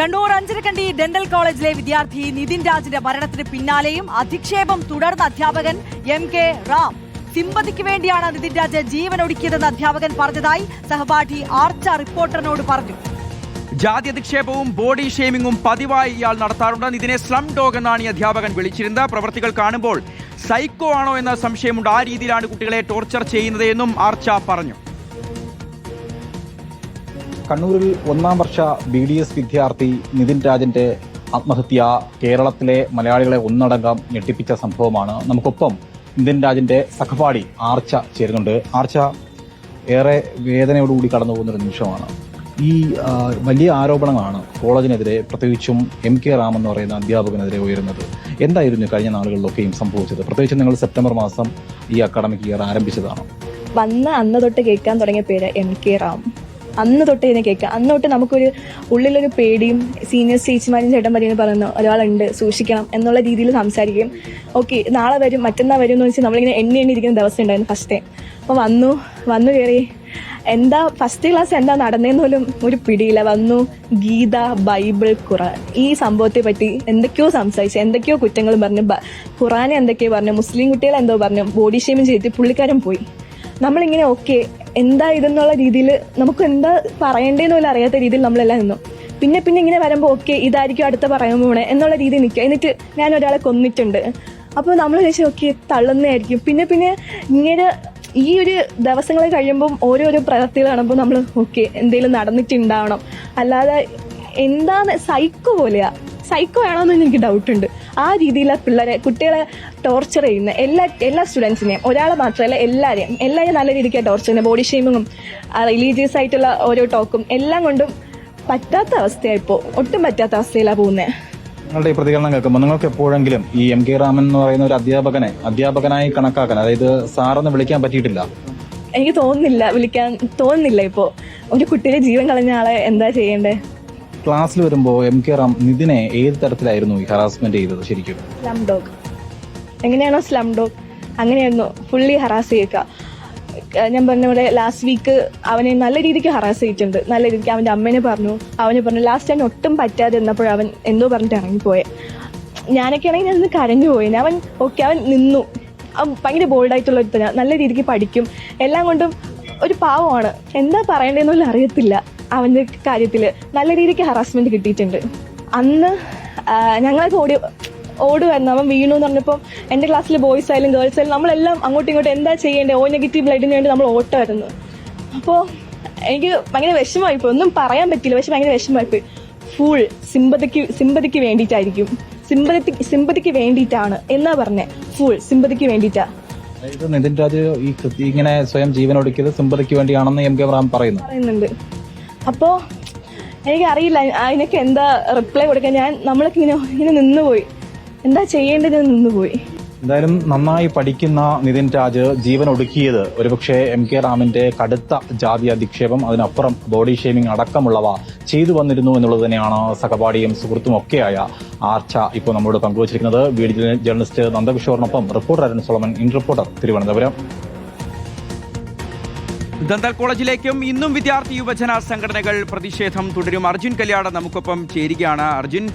Kannur Anjarakandy dental കോളേജിലെ വിദ്യാർത്ഥി നിതിൻ രാജിന്റെ മരണത്തിന് പിന്നാലെയും അധിക്ഷേപം തുടർന്ന അധ്യാപകൻ MK റാം. സിമ്പതിക്ക് വേണ്ടിയാണ് നിതിൻ രാജ് ജീവനൊടുക്കിയതെന്ന് അധ്യാപകൻ പറഞ്ഞതായി സഹപാഠി ആർച്ച റിപ്പോർട്ടറിനോട് പറഞ്ഞു. ജാതി അധിക്ഷേപവും ബോഡി ഷെയ്മിങ്ങും പതിവായി ഇയാൾ നടത്താറുണ്ട്. ഇതിനെ സ്ലം ഡോഗ് എന്നാണ് ഈ അധ്യാപകൻ വിളിച്ചിരുന്നത്. പ്രവൃത്തികൾ കാണുമ്പോൾ സൈക്കോ ആണോ എന്ന സംശയമുണ്ട്. ആ രീതിയിലാണ് കുട്ടികളെ ടോർച്ചർ ചെയ്യുന്നത് എന്നും ആർച്ച പറഞ്ഞു. കണ്ണൂരിൽ 1ാം വർഷ BDS വിദ്യാർത്ഥി നിതിൻ രാജിന്റെ ആത്മഹത്യ കേരളത്തിലെ മലയാളികളെ ഒന്നടങ്കം ഞെട്ടിപ്പിച്ച സംഭവമാണ്. നമുക്കൊപ്പം നിതിൻ രാജിന്റെ സഹപാഠി ആർച്ച ചേരുന്നുണ്ട്. ആർച്ച, ഏറെ വേദനയോടുകൂടി കടന്നു പോകുന്നൊരു നിമിഷമാണ്. ഈ വലിയ ആരോപണങ്ങളാണ് കോളേജിനെതിരെ, പ്രത്യേകിച്ചും MK റാം എന്ന് പറയുന്ന അധ്യാപകനെതിരെ ഉയരുന്നത്. എന്തായിരുന്നു കഴിഞ്ഞ നാളുകളിലൊക്കെയും സംഭവിച്ചത്? പ്രത്യേകിച്ചും നിങ്ങൾ സെപ്റ്റംബർ മാസം ഈ അക്കാഡമിക് ഇയർ ആരംഭിച്ചതാണ്. വന്ന അന്ന് തൊട്ട് കേൾക്കാൻ തുടങ്ങിയ പേര് MK റാം. അന്ന് തൊട്ട് ഇതിനെ കേൾക്കാം. അന്ന് തൊട്ട് നമുക്കൊരു ഉള്ളിലൊരു പേടിയും, സീനിയേഴ്സ് ചേച്ചിമാരും ചേട്ടന്മാരും പറയുന്ന ഒരാളുണ്ട്, സൂക്ഷിക്കണം എന്നുള്ള രീതിയിൽ സംസാരിക്കും. ഓക്കെ, നാളെ വരും, മറ്റന്നാൾ വരും എന്ന് വെച്ചാൽ നമ്മളിങ്ങനെ എണ്ണിയിരിക്കുന്ന ദിവസം ഉണ്ടായിരുന്നു ഫസ്റ്റ് ടൈം. അപ്പോൾ വന്നു കയറി എന്താ ഫസ്റ്റ് ക്ലാസ് എന്താ നടന്നതെന്ന് പോലും ഒരു പിടിയില്ല. വന്നു ഗീത, ബൈബിൾ, ഖുറാൻ, ഈ സംഭവത്തെ പറ്റി എന്തൊക്കെയോ സംസാരിച്ചു, എന്തൊക്കെയോ കുറ്റങ്ങളും പറഞ്ഞു, ഖുറാനെ എന്തൊക്കെയോ പറഞ്ഞു, മുസ്ലിം കുട്ടികളെ എന്തോ പറഞ്ഞു, ബോഡി ഷേമിങ് ചെയ്തിട്ട് പുള്ളിക്കാരൻ പോയി. നമ്മളിങ്ങനെ ഓക്കെ എന്താ ഇതെന്നുള്ള രീതിയിൽ നമുക്ക് എന്താ പറയേണ്ടതെന്ന് പോലും അറിയാത്ത രീതിയിൽ നമ്മളെല്ലാം നിന്നു. പിന്നെ ഇങ്ങനെ വരുമ്പോൾ ഓക്കെ ഇതായിരിക്കും അടുത്ത പറയാൻ പോണേ എന്നുള്ള രീതിയിൽ നിൽക്കുക. എന്നിട്ട് ഞാൻ ഒരാളെ കൊന്നിട്ടുണ്ട്. അപ്പോൾ നമ്മൾ ചോദിച്ചാൽ ഓക്കെ തള്ളുന്നതായിരിക്കും. പിന്നെ ഇങ്ങനെ ഈ ഒരു ദിവസങ്ങൾ കഴിയുമ്പം ഓരോരോ പ്രവൃത്തികൾ കാണുമ്പോൾ നമ്മൾ ഓക്കെ എന്തെങ്കിലും നടന്നിട്ടുണ്ടാവണം. അല്ലാതെ എന്താണ് സൈക്കോ പോലെയാ, സൈക്കോ ആണോന്ന് എനിക്ക് ഡൗട്ടുണ്ട്. ആ രീതിയിൽ കുട്ടികളെ ടോർച്ചർ ചെയ്യുന്ന എല്ലാ സ്റ്റുഡൻസിനെയും, ഒരാളെ മാത്രമല്ല എല്ലാവരെയും നല്ല രീതിക്ക് ടോർച്ചർ ചെയ്യുന്നത്. ബോഡി ഷെയ്മിങ്ങും റിലീജിയസ് ആയിട്ടുള്ള ഓരോ ടോക്കും എല്ലാം കൊണ്ടും പറ്റാത്ത അവസ്ഥയായിപ്പോ, ഒട്ടും പറ്റാത്ത അവസ്ഥയിലാണ് പോകുന്നത്. നിങ്ങളുടെ ഈ പ്രതികരണം കേൾക്കുമ്പോൾ നിങ്ങൾക്ക് എപ്പോഴെങ്കിലും ഈ MK റാമൻ എന്ന് പറയുന്ന ഒരു അധ്യാപകനായി കണക്കാക്കാൻ, അതായത് സാറെന്ന് വിളിക്കാൻ പറ്റിയിട്ടില്ല? എനിക്ക് വിളിക്കാൻ തോന്നുന്നില്ല. ഇപ്പോ ഒരു കുട്ടിയുടെ ജീവൻ കളഞ്ഞ ആളെ എന്താ ചെയ്യേണ്ടേ? ക്ലാസ്സിൽ വരുമ്പോൾ MK റാം നിതിനെ ഏത് തരത്തിലായിരുന്നു ഈ ഹറാസ്മെന്റ് ചെയ്തത് ശരിക്കും? സ്ലം ഡോഗ് എങ്ങനെയാണോ സ്ലം ഡോഗ് അങ്ങനെയായിരുന്നു ഫുള്ളി ഹറാസ് ചെയ്യുക. ഞാൻ പറഞ്ഞ ഇവിടെ ലാസ്റ്റ് വീക്ക് അവനെ നല്ല രീതിക്ക് ഹറാസ് ചെയ്തിട്ടുണ്ട്. നല്ല രീതിക്ക് അവന്റെ അമ്മേനെ പറഞ്ഞു, ലാസ്റ്റ് അവൻ ഒട്ടും പറ്റാതെ എന്നപ്പോഴവൻ എന്തോ പറഞ്ഞിട്ട് ഇറങ്ങിപ്പോയെ. ഞാനൊക്കെ ആണെങ്കിൽ ഞാൻ കരഞ്ഞു പോയി. അവൻ നിന്നു. അവൻ ഭയങ്കര ബോൾഡായിട്ടുള്ള ഒരു നല്ല രീതിക്ക് പഠിക്കും, എല്ലാം കൊണ്ടും ഒരു പാവമാണ്. എന്താ പറയേണ്ടതെന്നുള്ള അറിയത്തില്ല. അവന്റെ കാര്യത്തില് നല്ല രീതിക്ക് ഹറാസ്മെന്റ് കിട്ടിയിട്ടുണ്ട്. അന്ന് ഞങ്ങളൊക്കെ ഓടുമായിരുന്നു. അവൻ വീണു എന്ന് പറഞ്ഞപ്പോൾ എൻ്റെ ക്ലാസ്സിൽ ബോയ്സ് ആയാലും ഗേൾസ് ആയാലും നമ്മളെല്ലാം അങ്ങോട്ടും ഇങ്ങോട്ടും എന്താ ചെയ്യേണ്ടത്, നെഗറ്റീവ് ബ്ലഡിന് വേണ്ടി നമ്മൾ ഓട്ടമായിരുന്നു. അപ്പോൾ എനിക്ക് ഭയങ്കര വിഷമമായിപ്പോയി. ഒന്നും പറയാൻ പറ്റില്ല, പക്ഷെ ഭയങ്കര വിഷമമായിപ്പോയി. ഫുൾ സിമ്പതിക്ക് വേണ്ടിയിട്ടായിരിക്കും, സിമ്പതിക്ക് വേണ്ടിയിട്ടാണ് എന്നാ പറഞ്ഞേ. ഫുൾ സിമ്പതിക്ക് വേണ്ടിയിട്ടാ. അതായത് നിതിൻ രാജ് ഇങ്ങനെ സ്വയം ജീവനൊടുക്കിയത് സിമ്പതിക്ക് വേണ്ടിയാണെന്ന് MK റാം പറയുന്നുണ്ട്. അപ്പോ എനിക്കറിയില്ല അതിനൊക്കെ എന്താ റിപ്ലൈ കൊടുക്കാൻ. നമ്മളൊക്കെ ഇങ്ങനെ നിന്നുപോയി, എന്താ ചെയ്യേണ്ടതെന്ന് നിന്നുപോയി. എന്തായാലും നന്നായി പഠിക്കുന്ന നിതിൻ രാജ് ജീവൻ ഒടുക്കിയത് ഒരുപക്ഷെ MK റാമിന്റെ കടുത്ത ജാതി അധിക്ഷേപം, അതിനപ്പുറം ബോഡി ഷേമിംഗ് അടക്കമുള്ളവ ചെയ്തു വന്നിരുന്നു എന്നുള്ളത് തന്നെയാണ് സഹപാഠിയും സുഹൃത്തും ഒക്കെയായ ആർച്ച ഇപ്പോൾ നമ്മോട് പങ്കുവച്ചിരിക്കുന്നത്. വീഡിയോ ജേർണലിസ്റ്റ് നന്ദകിഷോറിനൊപ്പം reporter Arun Solomon, in reporter, Thiruvananthapuram. Dental കോളേജിലേക്കും ഇന്നും വിദ്യാർത്ഥി യുവജന സംഘടനകൾ പ്രതിഷേധം തുടരും. അർജുൻ കല്യാട് നമുക്കൊപ്പം ചേരുകയാണ്. അർജുൻ,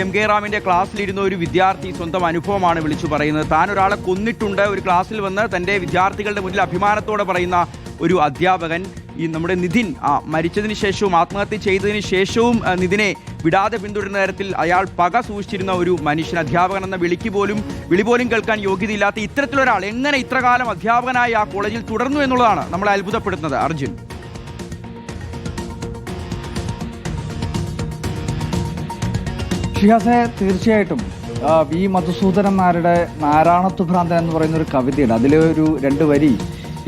MK റാമിന്റെ ക്ലാസ്സിലിരുന്ന ഒരു വിദ്യാർത്ഥി സ്വന്തം അനുഭവമാണ് വിളിച്ചു പറയുന്നത്. താൻ ഒരാളെ കൊന്നിട്ടുണ്ട്, ഒരു ക്ലാസ്സിൽ വന്ന് തന്റെ വിദ്യാർത്ഥികളുടെ മുന്നിൽ അഭിമാനത്തോടെ പറയുന്ന ഒരു അധ്യാപകൻ. ഈ നമ്മുടെ നിതിൻ മരിച്ചതിന് ശേഷവും ആത്മഹത്യ ചെയ്തതിന് ശേഷവും നിതിനെ വിടാതെ പിന്തുടരുന്ന തരത്തിൽ അയാൾ പക സൂക്ഷിച്ചിരുന്ന ഒരു മനുഷ്യൻ, അധ്യാപകൻ എന്ന വിളി പോലും കേൾക്കാൻ യോഗ്യതയില്ലാത്ത ഇത്തരത്തിലൊരാൾ എങ്ങനെ ഇത്രകാലം അധ്യാപകനായി ആ കോളേജിൽ തുടർന്നു എന്നുള്ളതാണ് നമ്മളെ അത്ഭുതപ്പെടുത്തുന്നത്. അർജുൻ, ഷിഹാസെ, തീർച്ചയായിട്ടും വി മധുസൂദനൻ നായരുടെ നാരായണത്വ ഭ്രാന്തൻ എന്ന് പറയുന്ന ഒരു കവിതയുണ്ട്. അതിലെ ഒരു 2 വരി,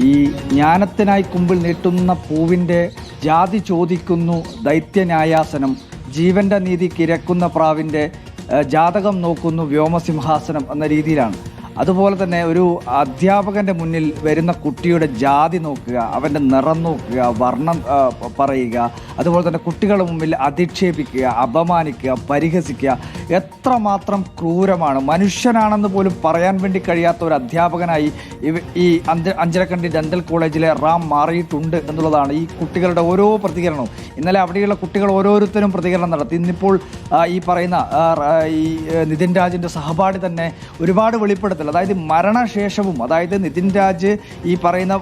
ഈ ജ്ഞാനത്തിനായി കുമ്പിൾ നീട്ടുന്ന പൂവിൻ്റെ ജാതി ചോദിക്കുന്നു ദൈത്യന്യായാസനം, ജീവന്റെ നീതി കിരക്കുന്ന പ്രാവിൻ്റെ ജാതകം നോക്കുന്നു വ്യോമസിംഹാസനം എന്ന രീതിയിലാണ്. അതുപോലെ തന്നെ ഒരു അധ്യാപകൻ്റെ മുന്നിൽ വരുന്ന കുട്ടിയുടെ ജാതി നോക്കുക, അവൻ്റെ നിറം നോക്കുക, വർണ്ണം പറയുക, അതുപോലെ തന്നെ കുട്ടികളുടെ മുമ്പിൽ അധിക്ഷേപിക്കുക, അപമാനിക്കുക, പരിഹസിക്കുക, എത്രമാത്രം ക്രൂരമാണ്. മനുഷ്യനാണെന്ന് പോലും പറയാൻ വേണ്ടി കഴിയാത്ത ഒരു അധ്യാപകനായി ഈ അഞ്ചരക്കണ്ടി ഡെന്റൽ കോളേജിലെ റാം മാറിയിട്ടുണ്ട് എന്നുള്ളതാണ് ഈ കുട്ടികളുടെ ഓരോ പ്രതികരണവും. ഇന്നലെ അവിടെയുള്ള കുട്ടികൾ ഓരോരുത്തരും പ്രതികരണം നടത്തി. ഇന്നിപ്പോൾ ഈ പറയുന്ന ഈ നിതിൻ രാജിൻ്റെ സഹപാഠി തന്നെ ഒരുപാട് വെളിപ്പെടുത്തൽ, അതായത് മരണശേഷവും, അതായത് നിതിൻ രാജ് ഈ പറയുന്ന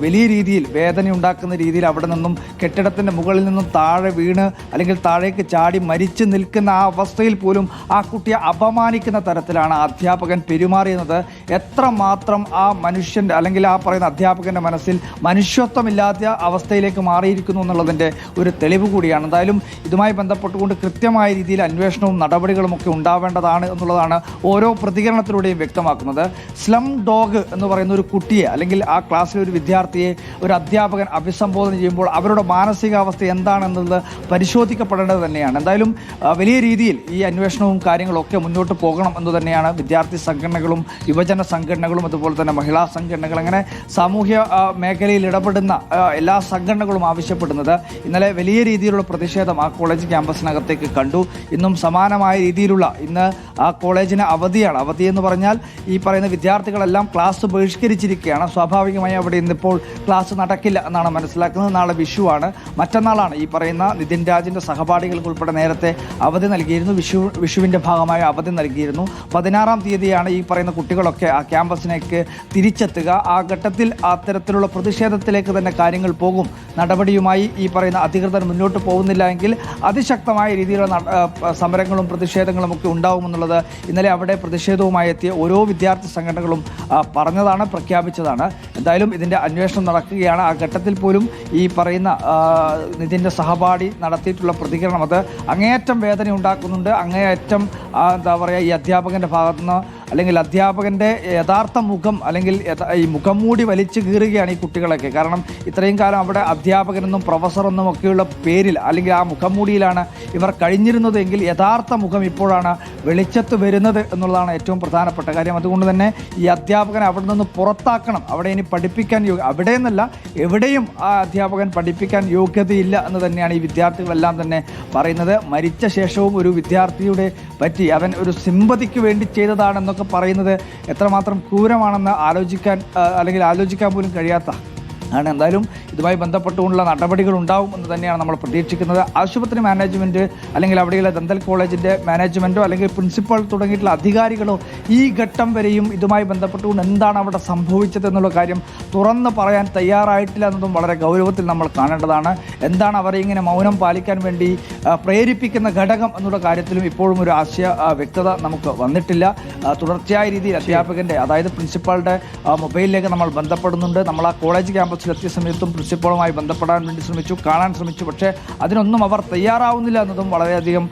വലിയ രീതിയിൽ വേദന ഉണ്ടാക്കുന്ന രീതിയിൽ അവിടെ നിന്നും കെട്ടിടത്തിൻ്റെ മുകളിൽ നിന്നും താഴെ വീണ് അല്ലെങ്കിൽ താഴേക്ക് ചാടി മരിച്ചു നിൽക്കുന്ന ആ അവസ്ഥയിൽ പോലും ആ കുട്ടിയെ അപമാനിക്കുന്ന തരത്തിലാണ് അധ്യാപകൻ പെരുമാറിയത്. എത്രമാത്രം ആ മനുഷ്യൻ്റെ അല്ലെങ്കിൽ ആ പറയുന്ന അധ്യാപകൻ്റെ മനസ്സിൽ മനുഷ്യത്വമില്ലാത്ത അവസ്ഥയിലേക്ക് മാറിയിരിക്കുന്നു എന്നുള്ളതിൻ്റെ ഒരു തെളിവ് കൂടിയാണ്. എന്തായാലും ഇതുമായി ബന്ധപ്പെട്ടുകൊണ്ട് കൃത്യമായ രീതിയിൽ അന്വേഷണവും നടപടികളും ഒക്കെ ഉണ്ടാവേണ്ടതാണ് എന്നുള്ളതാണ് ഓരോ പ്രതികരണത്തിലൂടെയും വ്യക്തമാക്കുന്നത്. സ്ലം ഡോഗ് എന്ന് പറയുന്ന ഒരു കുട്ടിയെ അല്ലെങ്കിൽ ആ ക്ലാസ്സിലെ ഒരു വിദ്യാർത്ഥിയെ ഒരു അധ്യാപകൻ അഭിസംബോധന ചെയ്യുമ്പോൾ അവരുടെ മാനസികാവസ്ഥ എന്താണെന്നുള്ളത് പരിശോധിക്കപ്പെടേണ്ടത് തന്നെയാണ്. എന്തായാലും വലിയ രീതിയിൽ ഈ അന്വേഷണവും കാര്യങ്ങളൊക്കെ മുന്നോട്ട് പോകണം എന്ന് തന്നെയാണ് വിദ്യാർത്ഥി സംഘടനകളും യുവജന സംഘടനകളും അതുപോലെ തന്നെ മഹിളാ സംഘടനകൾ, അങ്ങനെ സാമൂഹ്യ മേഖലയിൽ ഇടപെടുന്ന എല്ലാ സംഘടനകളും ആവശ്യപ്പെടുന്നത്. ഇന്നലെ വലിയ രീതിയിലുള്ള പ്രതിഷേധം ആ കോളേജ് ക്യാമ്പസിനകത്തേക്ക് കണ്ടു. ഇന്നും സമാനമായ രീതിയിലുള്ള ഇന്ന് ആ കോളേജിന് അവധിയാണ്. അവധി എന്ന് പറഞ്ഞാൽ ഈ പറയുന്ന വിദ്യാർത്ഥികളെല്ലാം ക്ലാസ് ബഹിഷ്കരിച്ചിരിക്കുകയാണ്. സ്വാഭാവികമായി അവിടെ ഇന്നിപ്പോൾ ക്ലാസ് നടക്കില്ല എന്നാണ് മനസ്സിലാക്കുന്നത്. നാളെ വിഷുവാണ്, മറ്റന്നാളാണ് ഈ പറയുന്ന നിതിൻ രാജിൻ്റെ സഹപാഠികൾക്ക് ഉൾപ്പെടെ നേരത്തെ അവധി നൽകിയിരുന്നു. വിഷുവിൻ്റെ ഭാഗമായി അവധി നൽകിയിരുന്നു. 16-ാം തീയതിയാണ് ഈ പറയുന്ന കുട്ടികളൊക്കെ ആ ക്യാമ്പസിലേക്ക് തിരിച്ചെത്തുക. ആ ഘട്ടത്തിൽ അത്തരത്തിലുള്ള പ്രതിഷേധത്തിലേക്ക് തന്നെ കാര്യങ്ങൾ പോകും. നടപടിയുമായി ഈ പറയുന്ന അധികൃതർ മുന്നോട്ട് പോകുന്നില്ല എങ്കിൽ അതിശക്തമായ രീതിയിലുള്ള സമരങ്ങളും പ്രതിഷേധങ്ങളും ഒക്കെ ഉണ്ടാകുമെന്നുള്ളത് ഇന്നലെ അവിടെ പ്രതിഷേധവുമായി എത്തിയ ഓരോ വിദ്യാർത്ഥി സംഘടനകളും പറഞ്ഞതാണ്, പ്രഖ്യാപിച്ചതാണ്. എന്തായാലും ഇതിൻ്റെ അന്വേഷണം നടക്കുകയാണ്. ആ ഘട്ടത്തിൽ പോലും ഈ പറയുന്ന നിതിൻ്റെ സഹപാഠി നടത്തിയിട്ടുള്ള പ്രതികരണം അത് അങ്ങേയറ്റം വേദന ഉണ്ടാക്കുന്നുണ്ട്. അങ്ങേയറ്റം എന്താ പറയുക, ഈ അധ്യാപകൻ്റെ ഭാഗത്തുനിന്ന് അല്ലെങ്കിൽ അധ്യാപകൻ്റെ യഥാർത്ഥ മുഖം അല്ലെങ്കിൽ ഈ മുഖം മൂടി വലിച്ചു കീറുകയാണ് ഈ കുട്ടികളൊക്കെ. കാരണം ഇത്രയും കാലം അവിടെ അധ്യാപകനെന്നും പ്രൊഫസറെന്നും ഒക്കെയുള്ള പേരിൽ അല്ലെങ്കിൽ ആ മുഖം മൂടിയിലാണ് ഇവർ കഴിഞ്ഞിരുന്നതെങ്കിൽ യഥാർത്ഥ മുഖം ഇപ്പോഴാണ് വെളിച്ചത്ത് വരുന്നത് എന്നുള്ളതാണ് ഏറ്റവും പ്രധാനപ്പെട്ട കാര്യം. അതുകൊണ്ട് തന്നെ ഈ അധ്യാപകനെ അവിടെ നിന്ന് പുറത്താക്കണം. അവിടെ ഇനി പഠിപ്പിക്കാൻ അവിടെ നിന്നല്ല എവിടെയും ആ അധ്യാപകൻ പഠിപ്പിക്കാൻ യോഗ്യതയില്ല എന്ന് തന്നെയാണ് ഈ വിദ്യാർത്ഥികളെല്ലാം തന്നെ പറയുന്നത്. മരിച്ച ശേഷവും ഒരു വിദ്യാർത്ഥിയുടെ പറ്റി അവൻ ഒരു സിമ്പതിക്ക് വേണ്ടി ചെയ്തതാണെന്നൊക്കെ പറയുന്നത് എത്രമാത്രം ക്രൂരമാണെന്ന് ആലോചിക്കാൻ പോലും കഴിയാത്ത ആണ്. എന്തായാലും ഇതുമായി ബന്ധപ്പെട്ടുകൊണ്ടുള്ള നടപടികൾ ഉണ്ടാവും എന്ന് തന്നെയാണ് നമ്മൾ പ്രതീക്ഷിക്കുന്നത്. ആശുപത്രി മാനേജ്മെൻറ്റ് അല്ലെങ്കിൽ അവിടെയുള്ള ദന്തൽ കോളേജിൻ്റെ മാനേജ്മെൻറ്റോ അല്ലെങ്കിൽ പ്രിൻസിപ്പൽ തുടങ്ങിയിട്ടുള്ള അധികാരികളോ ഈ ഘട്ടം വരെയും ഇതുമായി ബന്ധപ്പെട്ടുകൊണ്ട് എന്താണ് അവിടെ സംഭവിച്ചത് എന്നുള്ള കാര്യം തുറന്ന് പറയാൻ തയ്യാറായിട്ടില്ല എന്നതും വളരെ ഗൗരവത്തിൽ നമ്മൾ കാണേണ്ടതാണ്. എന്താണ് അവരെ ഇങ്ങനെ മൗനം പാലിക്കാൻ വേണ്ടി പ്രേരിപ്പിക്കുന്ന ഘടകം എന്നുള്ള കാര്യത്തിലും ഇപ്പോഴും ഒരു ആശയ വ്യക്തത നമുക്ക് വന്നിട്ടില്ല. തുടർച്ചയായ രീതിയിൽ അധ്യാപകൻ്റെ അതായത് പ്രിൻസിപ്പാളുടെ മൊബൈലിലേക്ക് നമ്മൾ ബന്ധപ്പെടുന്നുണ്ട്. നമ്മൾ ആ കോളേജ് ക്യാമ്പസിലെത്തിയ സമയത്തും പ്രിൻസിപ്പളുമായി ബന്ധപ്പെടാൻ വേണ്ടി ശ്രമിച്ചു, കാണാൻ ശ്രമിച്ചു. പക്ഷേ അതിനൊന്നും അവർ തയ്യാറാവുന്നില്ല എന്നതും വളരെയധികം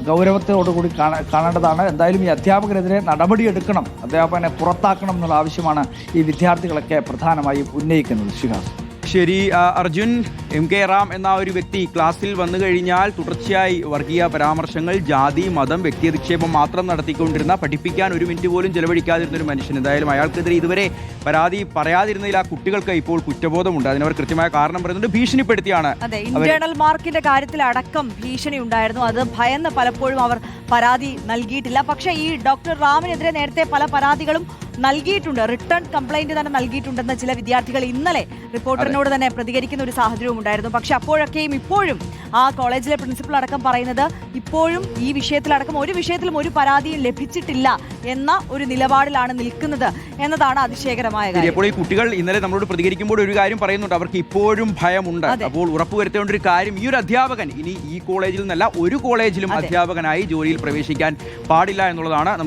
ഗൗരവത്തോടുകൂടി കാണേണ്ടതാണ്. എന്തായാലും ഈ അധ്യാപകരെതിരെ നടപടിയെടുക്കണം, അധ്യാപകനെ പുറത്താക്കണം എന്നുള്ള ആവശ്യമാണ് ഈ വിദ്യാർത്ഥികളൊക്കെ പ്രധാനമായും ഉന്നയിക്കുന്നത്. ഷിഹാസ്. ശരി അർജുൻ, എം കെ റാം എന്ന ഒരു വ്യക്തി ക്ലാസ്സിൽ വന്നു കഴിഞ്ഞാൽ തുടർച്ചയായി വർഗീയ പരാമർശങ്ങൾ, ജാതി, മതം, വ്യക്തിയധിക്ഷേപം മാത്രം നടത്തിക്കൊണ്ടിരുന്ന, പഠിപ്പിക്കാൻ ഒരു മിനിറ്റ് പോലും ചെലവഴിക്കാതിരുന്ന ഒരു മനുഷ്യൻ. എന്തായാലും അയാൾക്കെതിരെ ഇതുവരെ പരാതി പറയാതിരുന്നതിൽ ആ കുട്ടികൾക്ക് ഇപ്പോൾ കുറ്റബോധമുണ്ട്. അതിനവർ കൃത്യമായ കാരണം പറയുന്നുണ്ട്. ഭീഷണിപ്പെടുത്തിയാണ്. അതെ, ഇന്റേണൽ മാർക്കിന്റെ കാര്യത്തിൽ അടക്കം ഭീഷണി ഉണ്ടായിരുന്നു. അത് ഭയന്ന് പലപ്പോഴും അവർ പരാതി നൽകിയിട്ടില്ല. പക്ഷേ ഈ ഡോക്ടർ റാമിനെതിരെ നേരത്തെ പല പരാതികളും നൽകിയിട്ടുണ്ട്, റിട്ടേൺ കംപ്ലൈന്റ് തന്നെ നൽകിയിട്ടുണ്ടെന്ന് ചില വിദ്യാർത്ഥികൾ ഇന്നലെ റിപ്പോർട്ടറിനോട് തന്നെ പ്രതികരിക്കുന്ന ഒരു സാഹചര്യവും ഉണ്ടായിരുന്നു. പക്ഷെ അപ്പോഴൊക്കെയും ഇപ്പോഴും ആ കോളേജിലെ പ്രിൻസിപ്പൽ അടക്കം പറയുന്നത് ഇപ്പോഴും ഈ വിഷയത്തിലടക്കം ഒരു വിഷയത്തിലും ഒരു പരാതിയും ലഭിച്ചിട്ടില്ല എന്ന ഒരു നിലപാടിലാണ് നിൽക്കുന്നത് എന്നതാണ് അതിശയകരമായ കാര്യം. അപ്പോൾ ഈ കുട്ടികൾ ഇന്നലെ നമ്മളോട് പ്രതികരിക്കുമ്പോൾ ഒരു കാര്യം പറയുന്നുണ്ട്, അവർക്ക് ഇപ്പോഴും ഭയമുണ്ട്. അപ്പോൾ ഉറപ്പുവരുത്തേണ്ട ഒരു കാര്യം, ഈ ഒരു അധ്യാപകൻ ഇനി ഈ കോളേജിൽ നിന്നല്ല ഒരു കോളേജിലും അധ്യാപകനായി ജോലിയിൽ പ്രവേശിക്കാൻ പാടില്ല എന്നുള്ളതാണ്.